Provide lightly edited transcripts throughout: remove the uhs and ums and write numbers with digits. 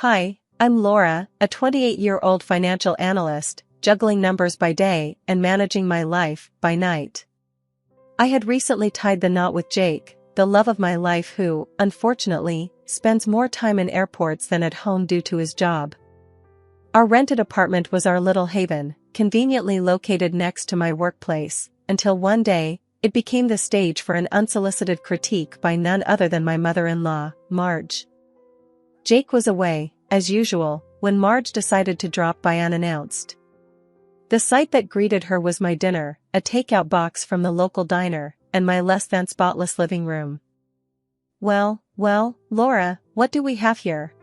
Hi, I'm Laura, a 28-year-old financial analyst, juggling numbers by day and managing my life by night. I had recently tied the knot with Jake, the love of my life who, unfortunately, spends more time in airports than at home due to his job. Our rented apartment was our little haven, conveniently located next to my workplace, until one day, it became the stage for an unsolicited critique by none other than my mother-in-law, Marge. Jake was away, as usual, when Marge decided to drop by unannounced. The sight that greeted her was my dinner, a takeout box from the local diner, and my less-than-spotless living room. Well, Laura, what do we have here?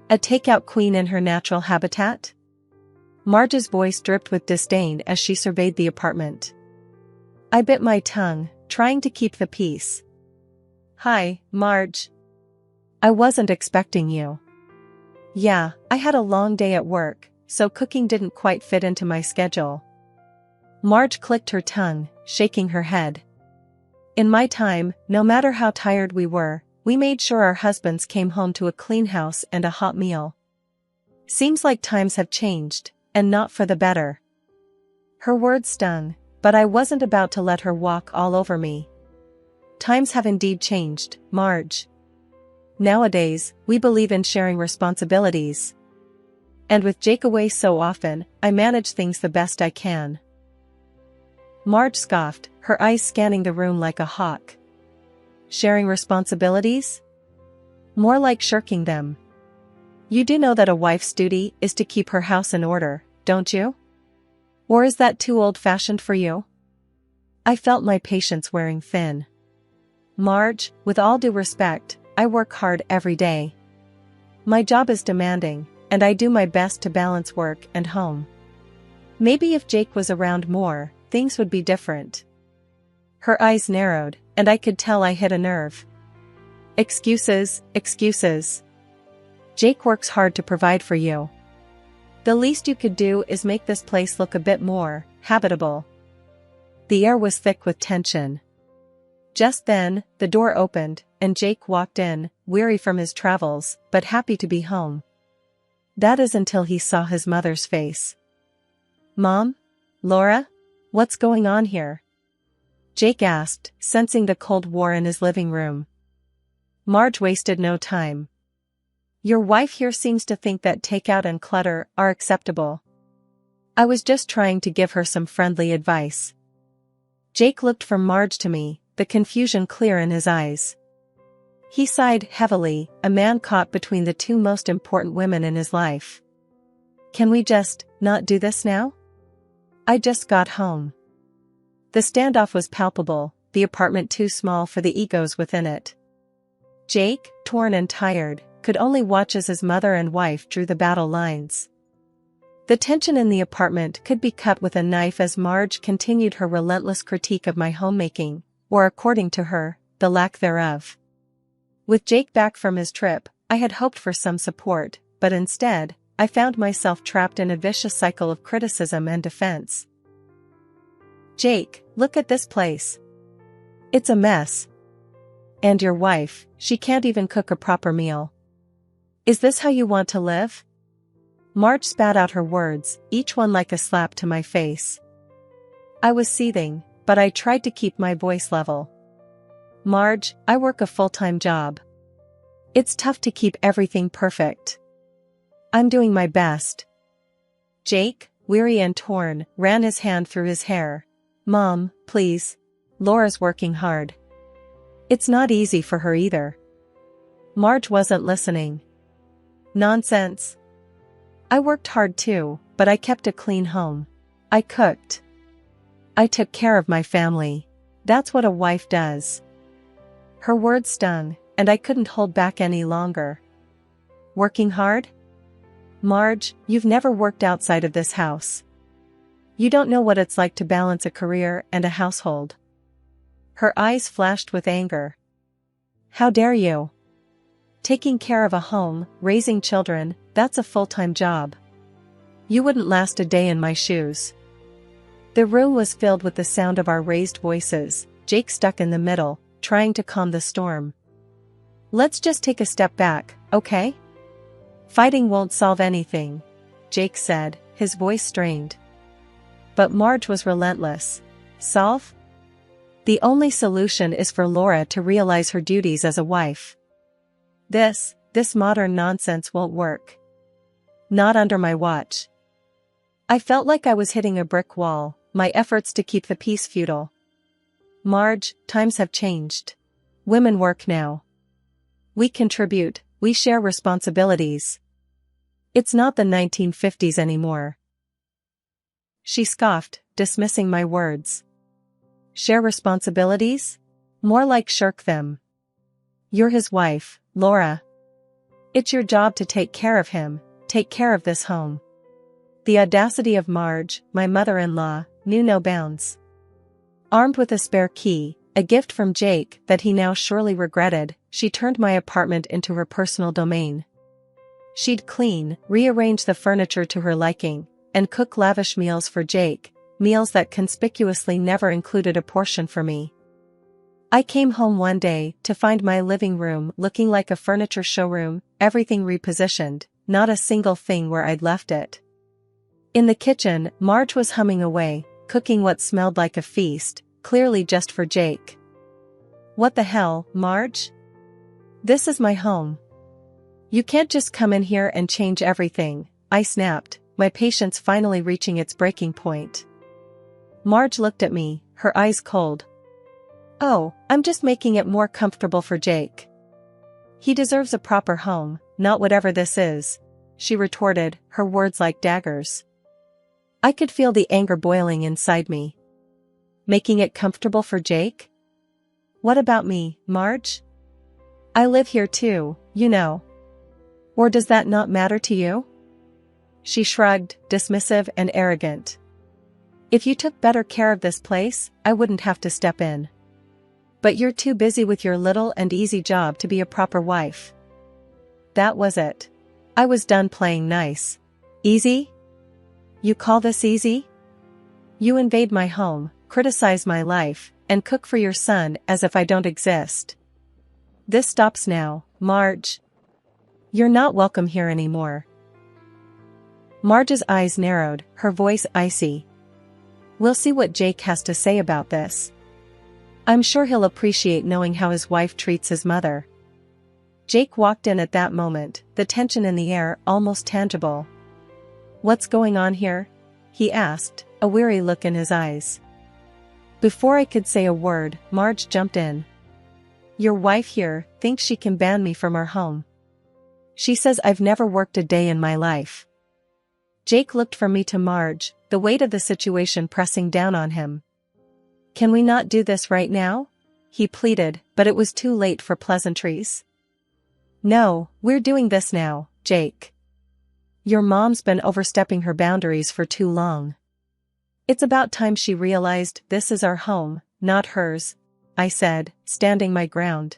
A takeout queen in her natural habitat? Marge's voice dripped with disdain as she surveyed the apartment. I bit my tongue, trying to keep the peace. Hi, Marge. I wasn't expecting you. Yeah, I had a long day at work, so cooking didn't quite fit into my schedule. Marge clicked her tongue, shaking her head. In my time, no matter how tired we were, we made sure our husbands came home to a clean house and a hot meal. Seems like times have changed, and not for the better. Her words stung, but I wasn't about to let her walk all over me. Times have indeed changed, Marge. Nowadays, we believe in sharing responsibilities. And with Jake away so often, I manage things the best I can. Marge scoffed, her eyes scanning the room like a hawk. Sharing responsibilities? More like shirking them. You do know that a wife's duty is to keep her house in order, don't you? Or is that too old-fashioned for you? I felt my patience wearing thin. Marge, with all due respect, I work hard every day. My job is demanding, and I do my best to balance work and home. Maybe if Jake was around more, things would be different. Her eyes narrowed, and I could tell I hit a nerve. Excuses. Jake works hard to provide for you. The least you could do is make this place look a bit more habitable. The air was thick with tension. Just then, the door opened, and Jake walked in, weary from his travels, but happy to be home. That is until he saw his mother's face. Mom? Laura? What's going on here? Jake asked, sensing the Cold War in his living room. Marge wasted no time. Your wife here seems to think that takeout and clutter are acceptable. I was just trying to give her some friendly advice. Jake looked from Marge to me, the confusion clear in his eyes. He sighed heavily, a man caught between the two most important women in his life. Can we just not do this now? I just got home. The standoff was palpable, the apartment too small for the egos within it. Jake, torn and tired, could only watch as his mother and wife drew the battle lines. The tension in the apartment could be cut with a knife as Marge continued her relentless critique of my homemaking, or according to her, the lack thereof. With Jake back from his trip, I had hoped for some support, but instead, I found myself trapped in a vicious cycle of criticism and defense. Jake, look at this place. It's a mess. And your wife, she can't even cook a proper meal. Is this how you want to live? Marge spat out her words, each one like a slap to my face. I was seething, but I tried to keep my voice level. Marge, I work a full-time job. It's tough to keep everything perfect. I'm doing my best. Jake, weary and torn, ran his hand through his hair. Mom, please. Laura's working hard. It's not easy for her either. Marge wasn't listening. Nonsense. I worked hard too, but I kept a clean home. I cooked. I took care of my family. That's what a wife does. Her words stung, and I couldn't hold back any longer. Working hard? Marge, you've never worked outside of this house. You don't know what it's like to balance a career and a household. Her eyes flashed with anger. How dare you? Taking care of a home, raising children, that's a full-time job. You wouldn't last a day in my shoes. The room was filled with the sound of our raised voices, Jake stuck in the middle, trying to calm the storm. Let's just take a step back, okay? Fighting won't solve anything, Jake said, his voice strained. But Marge was relentless. Solve? The only solution is for Laura to realize her duties as a wife. This modern nonsense won't work. Not under my watch. I felt like I was hitting a brick wall, my efforts to keep the peace futile. Marge, times have changed. Women work now. We contribute, we share responsibilities. It's not the 1950s anymore. She scoffed, dismissing my words. Share responsibilities? More like shirk them. You're his wife, Laura. It's your job to take care of him, take care of this home. The audacity of Marge, my mother-in-law, knew no bounds. Armed with a spare key, a gift from Jake that he now surely regretted, she turned my apartment into her personal domain. She'd clean, rearrange the furniture to her liking, and cook lavish meals for Jake, meals that conspicuously never included a portion for me. I came home one day to find my living room looking like a furniture showroom, everything repositioned, not a single thing where I'd left it. In the kitchen, Marge was humming away, cooking what smelled like a feast, clearly just for Jake. What the hell, Marge? This is my home. You can't just come in here and change everything, I snapped, my patience finally reaching its breaking point. Marge looked at me, her eyes cold. Oh, I'm just making it more comfortable for Jake. He deserves a proper home, not whatever this is, she retorted, her words like daggers. I could feel the anger boiling inside me. Making it comfortable for Jake? What about me, Marge? I live here too, you know. Or does that not matter to you? She shrugged, dismissive and arrogant. If you took better care of this place, I wouldn't have to step in. But you're too busy with your little and easy job to be a proper wife. That was it. I was done playing nice. Easy? You call this easy? You invade my home, criticize my life, and cook for your son as if I don't exist. This stops now, Marge. You're not welcome here anymore. Marge's eyes narrowed, her voice icy. We'll see what Jake has to say about this. I'm sure he'll appreciate knowing how his wife treats his mother. Jake walked in at that moment, the tension in the air almost tangible. What's going on here? He asked, a weary look in his eyes. Before I could say a word, Marge jumped in. Your wife here thinks she can ban me from our home. She says I've never worked a day in my life. Jake looked from me to Marge, the weight of the situation pressing down on him. Can we not do this right now? He pleaded, but it was too late for pleasantries. No, we're doing this now, Jake. Your mom's been overstepping her boundaries for too long. It's about time she realized this is our home, not hers, I said, standing my ground.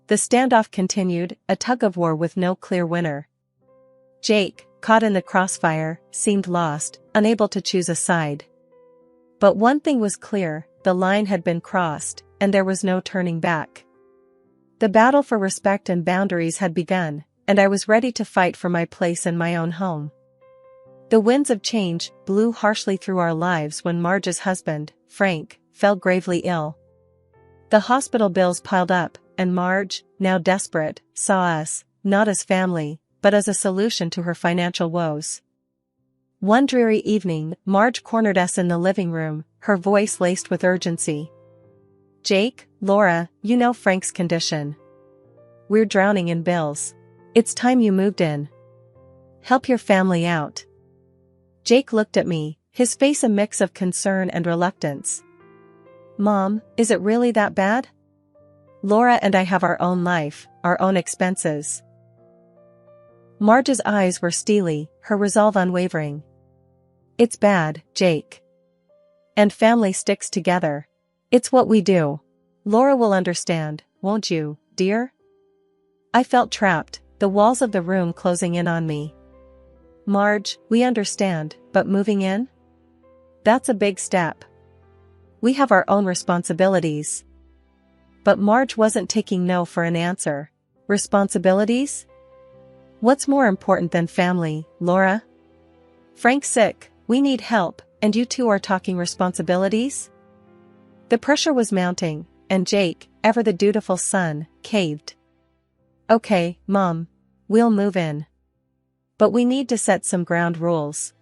The standoff continued, a tug-of-war with no clear winner. Jake, caught in the crossfire, seemed lost, unable to choose a side. But one thing was clear, the line had been crossed, and there was no turning back. The battle for respect and boundaries had begun, and I was ready to fight for my place in my own home. The winds of change blew harshly through our lives when Marge's husband, Frank, fell gravely ill. The hospital bills piled up, and Marge, now desperate, saw us, not as family, but as a solution to her financial woes. One dreary evening, Marge cornered us in the living room, her voice laced with urgency. Jake, Laura, you know Frank's condition. We're drowning in bills. It's time you moved in. Help your family out. Jake looked at me, his face a mix of concern and reluctance. Mom, is it really that bad? Laura and I have our own life, our own expenses. Marge's eyes were steely, her resolve unwavering. It's bad, Jake. And family sticks together. It's what we do. Laura will understand, won't you, dear? I felt trapped, the walls of the room closing in on me. Marge, we understand, but moving in? That's a big step. We have our own responsibilities. But Marge wasn't taking no for an answer. Responsibilities? What's more important than family, Laura? Frank's sick, we need help, and you two are talking responsibilities? The pressure was mounting, and Jake, ever the dutiful son, caved. Okay, Mom. We'll move in. But we need to set some ground rules.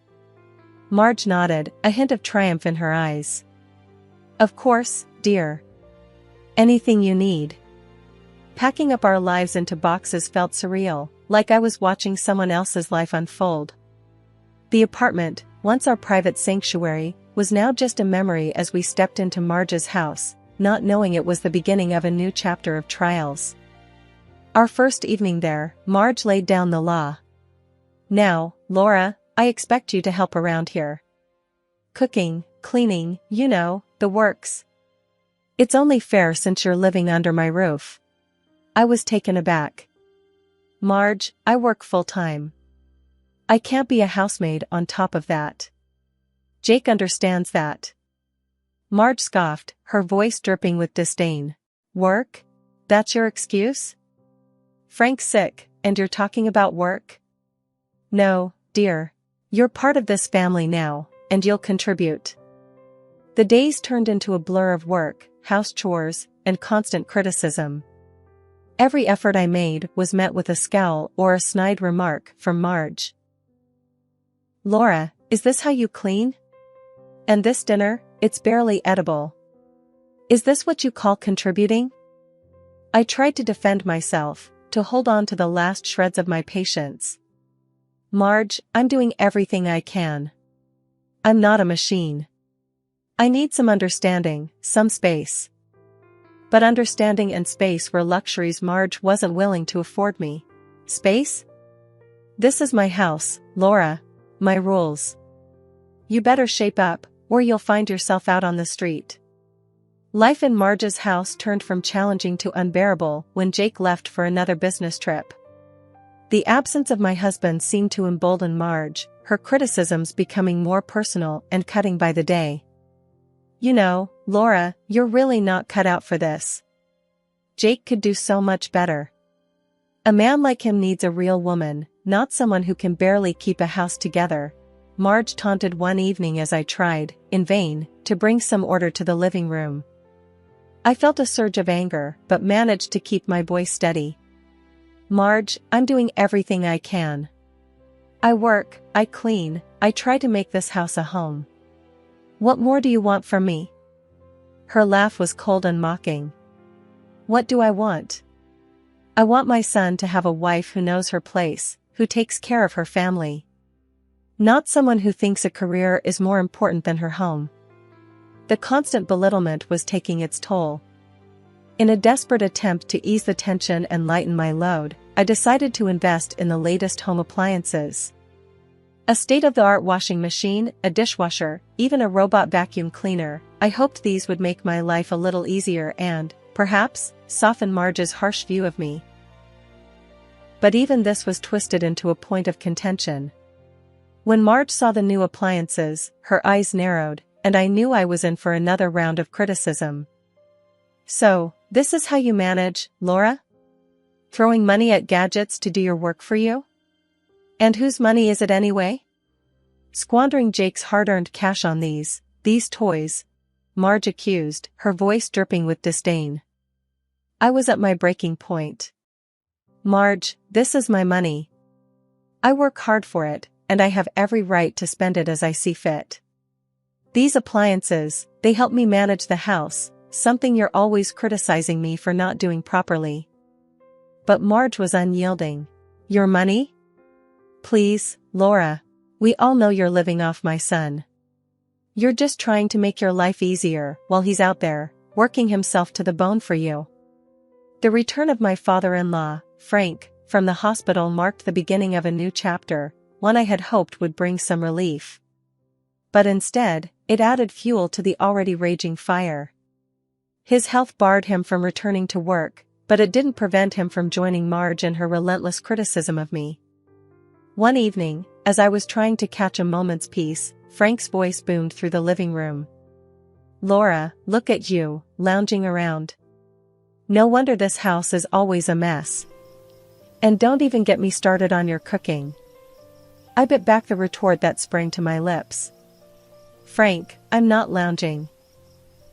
Marge nodded, a hint of triumph in her eyes. Of course, dear. Anything you need. Packing up our lives into boxes felt surreal, like I was watching someone else's life unfold. The apartment, once our private sanctuary, was now just a memory as we stepped into Marge's house, not knowing it was the beginning of a new chapter of trials. Our first evening there, Marge laid down the law. Now, Laura, I expect you to help around here. Cooking, cleaning, you know, the works. It's only fair since you're living under my roof. I was taken aback. Marge, I work full-time. I can't be a housemaid on top of that. Jake understands that. Marge scoffed, her voice dripping with disdain. Work? That's your excuse? Frank's sick, and you're talking about work? No, dear. You're part of this family now, and you'll contribute. The days turned into a blur of work, house chores, and constant criticism. Every effort I made was met with a scowl or a snide remark from Marge. Laura, is this how you clean? And this dinner, it's barely edible. Is this what you call contributing? I tried to defend myself, to hold on to the last shreds of my patience. Marge, I'm doing everything I can. I'm not a machine. I need some understanding, some space. But understanding and space were luxuries Marge wasn't willing to afford me. Space? This is my house, Laura. My rules. You better shape up, or you'll find yourself out on the street. Life in Marge's house turned from challenging to unbearable when Jake left for another business trip. The absence of my husband seemed to embolden Marge, her criticisms becoming more personal and cutting by the day. You know, Laura, you're really not cut out for this. Jake could do so much better. A man like him needs a real woman, not someone who can barely keep a house together. Marge taunted one evening as I tried, in vain, to bring some order to the living room. I felt a surge of anger, but managed to keep my voice steady. Marge, I'm doing everything I can. I work, I clean, I try to make this house a home. What more do you want from me? Her laugh was cold and mocking. What do I want? I want my son to have a wife who knows her place, who takes care of her family. Not someone who thinks a career is more important than her home. The constant belittlement was taking its toll. In a desperate attempt to ease the tension and lighten my load, I decided to invest in the latest home appliances. A state-of-the-art washing machine, a dishwasher, even a robot vacuum cleaner. I hoped these would make my life a little easier and, perhaps, soften Marge's harsh view of me. But even this was twisted into a point of contention. When Marge saw the new appliances, her eyes narrowed, and I knew I was in for another round of criticism. So, this is how you manage, Laura? Throwing money at gadgets to do your work for you? And whose money is it anyway? Squandering Jake's hard-earned cash on these toys, Marge accused, her voice dripping with disdain. I was at my breaking point. Marge, this is my money. I work hard for it, and I have every right to spend it as I see fit. These appliances, they help me manage the house, something you're always criticizing me for not doing properly. But Marge was unyielding. Your money? Please, Laura. We all know you're living off my son. You're just trying to make your life easier while he's out there, working himself to the bone for you. The return of my father-in-law, Frank, from the hospital marked the beginning of a new chapter, one I had hoped would bring some relief. But instead, it added fuel to the already raging fire. His health barred him from returning to work, but it didn't prevent him from joining Marge in her relentless criticism of me. One evening, as I was trying to catch a moment's peace, Frank's voice boomed through the living room. Laura, look at you, lounging around. No wonder this house is always a mess. And don't even get me started on your cooking. I bit back the retort that sprang to my lips. Frank, I'm not lounging.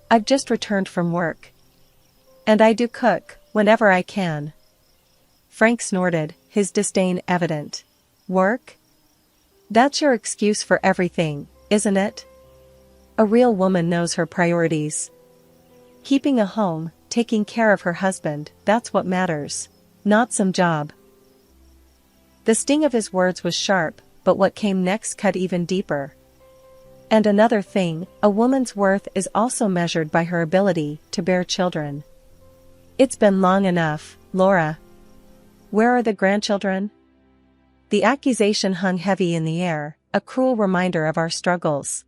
I've just returned from work. And I do cook, whenever I can. Frank snorted, his disdain evident. Work? That's your excuse for everything, isn't it? A real woman knows her priorities. Keeping a home, taking care of her husband, that's what matters. Not some job. The sting of his words was sharp, but what came next cut even deeper. And another thing, a woman's worth is also measured by her ability to bear children. It's been long enough, Laura. Where are the grandchildren? The accusation hung heavy in the air, a cruel reminder of our struggles.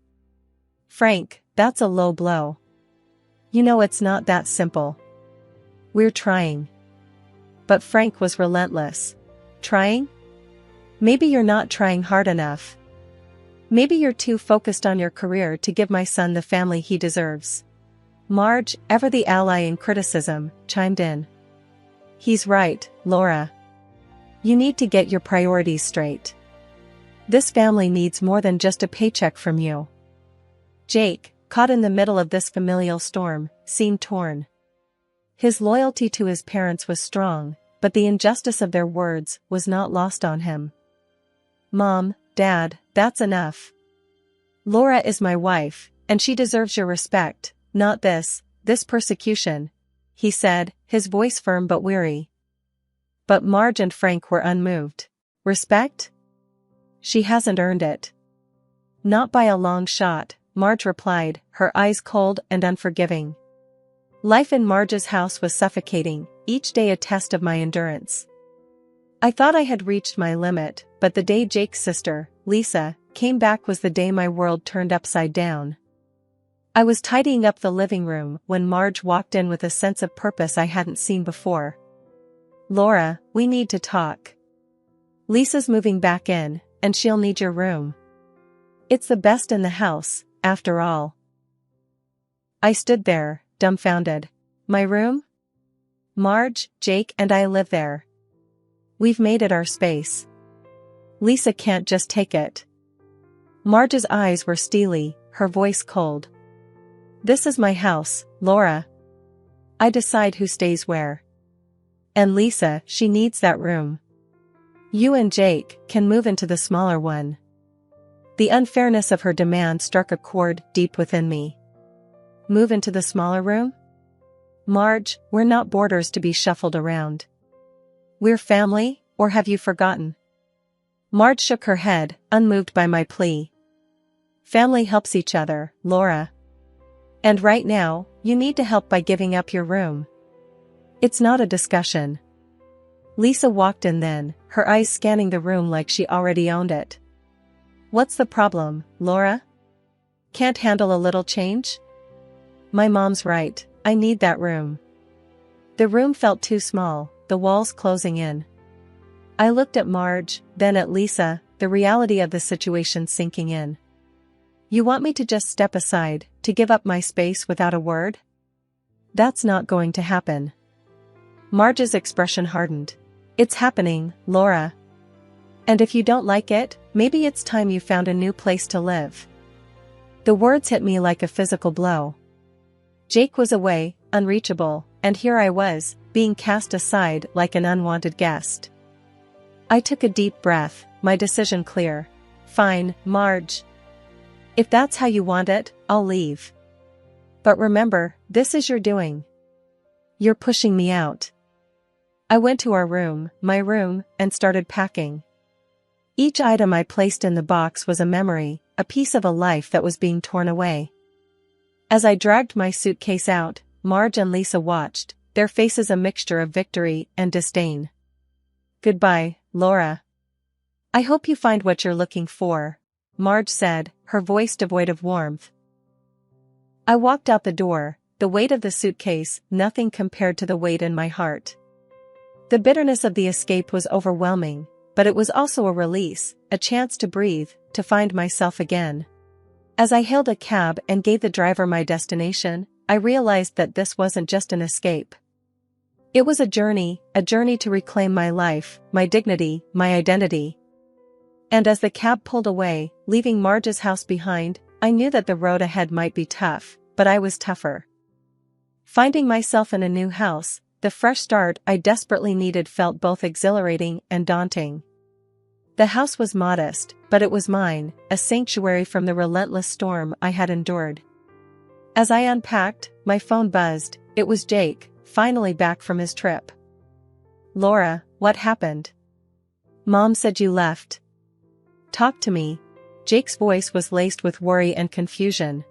Frank, that's a low blow. You know it's not that simple. We're trying. But Frank was relentless. Trying? Maybe you're not trying hard enough. Maybe you're too focused on your career to give my son the family he deserves. Marge, ever the ally in criticism, chimed in. He's right, Laura. You need to get your priorities straight. This family needs more than just a paycheck from you. Jake, caught in the middle of this familial storm, seemed torn. His loyalty to his parents was strong, but the injustice of their words was not lost on him. Mom, Dad, that's enough. Laura is my wife, and she deserves your respect, not this persecution, he said, his voice firm but weary. But Marge and Frank were unmoved. Respect? She hasn't earned it. Not by a long shot, Marge replied, her eyes cold and unforgiving. Life in Marge's house was suffocating, each day a test of my endurance. I thought I had reached my limit, but the day Jake's sister, Lisa, came back was the day my world turned upside down. I was tidying up the living room when Marge walked in with a sense of purpose I hadn't seen before. Laura, we need to talk. Lisa's moving back in, and she'll need your room. It's the best in the house, after all. I stood there, dumbfounded. My room? Marge, Jake and I live there. We've made it our space. Lisa can't just take it. Marge's eyes were steely, her voice cold. This is my house, Laura. I decide who stays where. And Lisa, she needs that room. You and Jake can move into the smaller one. The unfairness of her demand struck a chord deep within me. Move into the smaller room? Marge, we're not boarders to be shuffled around. We're family, or have you forgotten? Marge shook her head, unmoved by my plea. Family helps each other, Laura. And right now, you need to help by giving up your room. It's not a discussion. Lisa walked in then, her eyes scanning the room like she already owned it. What's the problem, Laura? Can't handle a little change? My mom's right, I need that room. The room felt too small, the walls closing in. I looked at Marge, then at Lisa, the reality of the situation sinking in. You want me to just step aside, to give up my space without a word? That's not going to happen. Marge's expression hardened. It's happening, Laura. And if you don't like it, maybe it's time you found a new place to live. The words hit me like a physical blow. Jake was away, unreachable, and here I was, being cast aside like an unwanted guest. I took a deep breath, my decision clear. Fine, Marge. If that's how you want it, I'll leave. But remember, this is your doing. You're pushing me out. I went to our room, my room, and started packing. Each item I placed in the box was a memory, a piece of a life that was being torn away. As I dragged my suitcase out, Marge and Lisa watched, their faces a mixture of victory and disdain. Goodbye, Laura. I hope you find what you're looking for, Marge said, her voice devoid of warmth. I walked out the door, the weight of the suitcase, nothing compared to the weight in my heart. The bitterness of the escape was overwhelming, but it was also a release, a chance to breathe, to find myself again. As I hailed a cab and gave the driver my destination, I realized that this wasn't just an escape. It was a journey to reclaim my life, my dignity, my identity. And as the cab pulled away, leaving Marge's house behind, I knew that the road ahead might be tough, but I was tougher. Finding myself in a new house, the fresh start I desperately needed felt both exhilarating and daunting. The house was modest, but it was mine, a sanctuary from the relentless storm I had endured. As I unpacked, my phone buzzed. It was Jake, finally back from his trip. "Laura, what happened? Mom said you left. Talk to me." Jake's voice was laced with worry and confusion.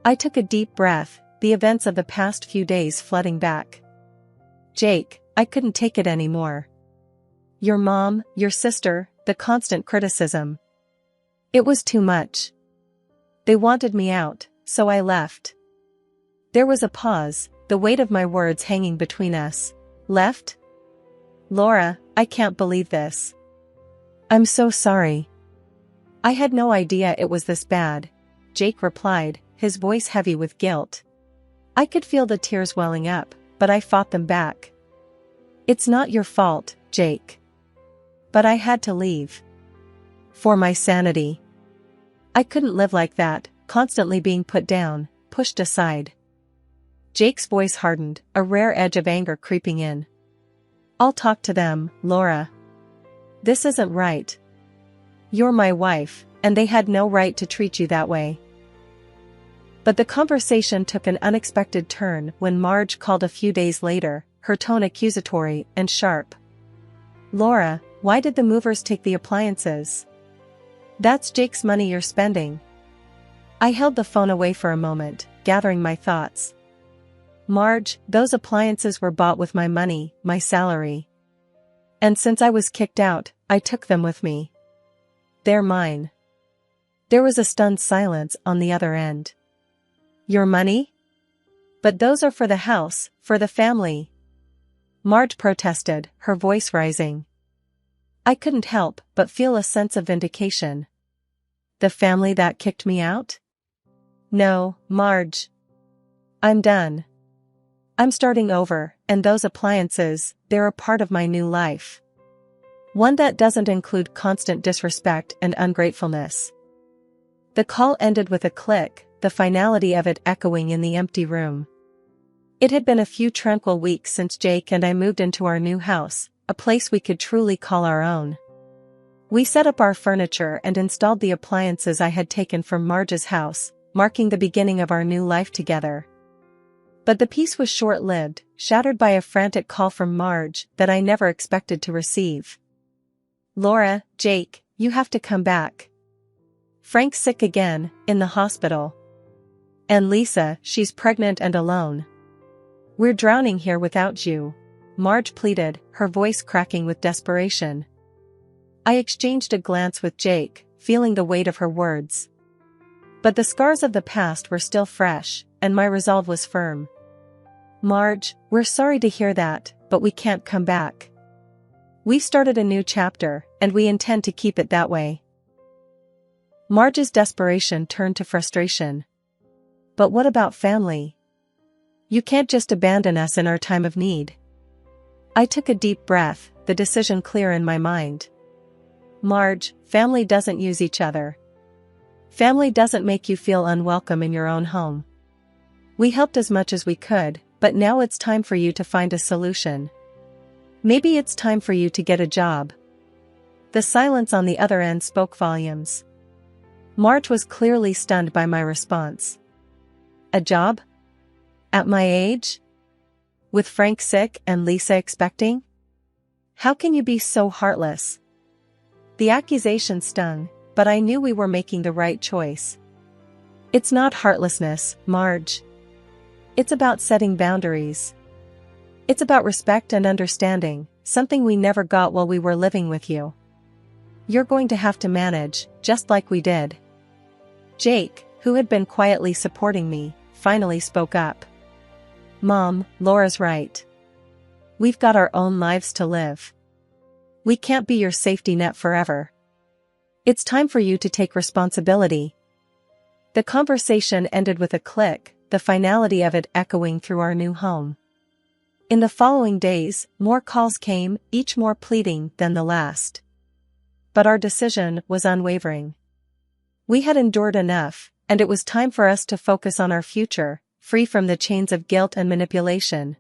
I took a deep breath, the events of the past few days flooding back. "Jake, I couldn't take it anymore. Your mom, your sister, the constant criticism. It was too much. They wanted me out, so I left." There was a pause, the weight of my words hanging between us. "Left? Laura, I can't believe this. I'm so sorry. I had no idea it was this bad," Jake replied, his voice heavy with guilt. I could feel the tears welling up, but I fought them back. "It's not your fault, Jake. But I had to leave. For my sanity. I couldn't live like that, constantly being put down, pushed aside." Jake's voice hardened, a rare edge of anger creeping in. "I'll talk to them, Laura. This isn't right. You're my wife, and they had no right to treat you that way." But the conversation took an unexpected turn when Marge called a few days later, her tone accusatory and sharp. "Laura, why did the movers take the appliances? That's Jake's money you're spending." I held the phone away for a moment, gathering my thoughts. "Marge, those appliances were bought with my money, my salary. And since I was kicked out, I took them with me. They're mine." There was a stunned silence on the other end. "Your money? But those are for the house, for the family," Marge protested, her voice rising. I couldn't help but feel a sense of vindication. "The family that kicked me out? No, Marge. I'm done. I'm starting over, and those appliances, they're a part of my new life. One that doesn't include constant disrespect and ungratefulness." The call ended with a click, the finality of it echoing in the empty room. It had been a few tranquil weeks since Jake and I moved into our new house, a place we could truly call our own. We set up our furniture and installed the appliances I had taken from Marge's house, marking the beginning of our new life together. But the peace was short-lived, shattered by a frantic call from Marge that I never expected to receive. "Laura, Jake, you have to come back. Frank's sick again, in the hospital. And Lisa, she's pregnant and alone. We're drowning here without you," Marge pleaded, her voice cracking with desperation. I exchanged a glance with Jake, feeling the weight of her words. But the scars of the past were still fresh, and my resolve was firm. "Marge, we're sorry to hear that, but we can't come back. We've started a new chapter, and we intend to keep it that way." Marge's desperation turned to frustration. "But what about family? You can't just abandon us in our time of need." I took a deep breath, the decision clear in my mind. "Marge, family doesn't use each other. Family doesn't make you feel unwelcome in your own home. We helped as much as we could, but now it's time for you to find a solution. Maybe it's time for you to get a job." The silence on the other end spoke volumes. Marge was clearly stunned by my response. "A job? At my age? With Frank sick and Lisa expecting? How can you be so heartless?" The accusation stung, but I knew we were making the right choice. "It's not heartlessness, Marge. It's about setting boundaries. It's about respect and understanding, something we never got while we were living with you. You're going to have to manage, just like we did." Jake, who had been quietly supporting me, finally spoke up. "Mom, Laura's right. We've got our own lives to live. We can't be your safety net forever. It's time for you to take responsibility." The conversation ended with a click, the finality of it echoing through our new home. In the following days, more calls came, each more pleading than the last. But our decision was unwavering. We had endured enough, and it was time for us to focus on our future, free from the chains of guilt and manipulation.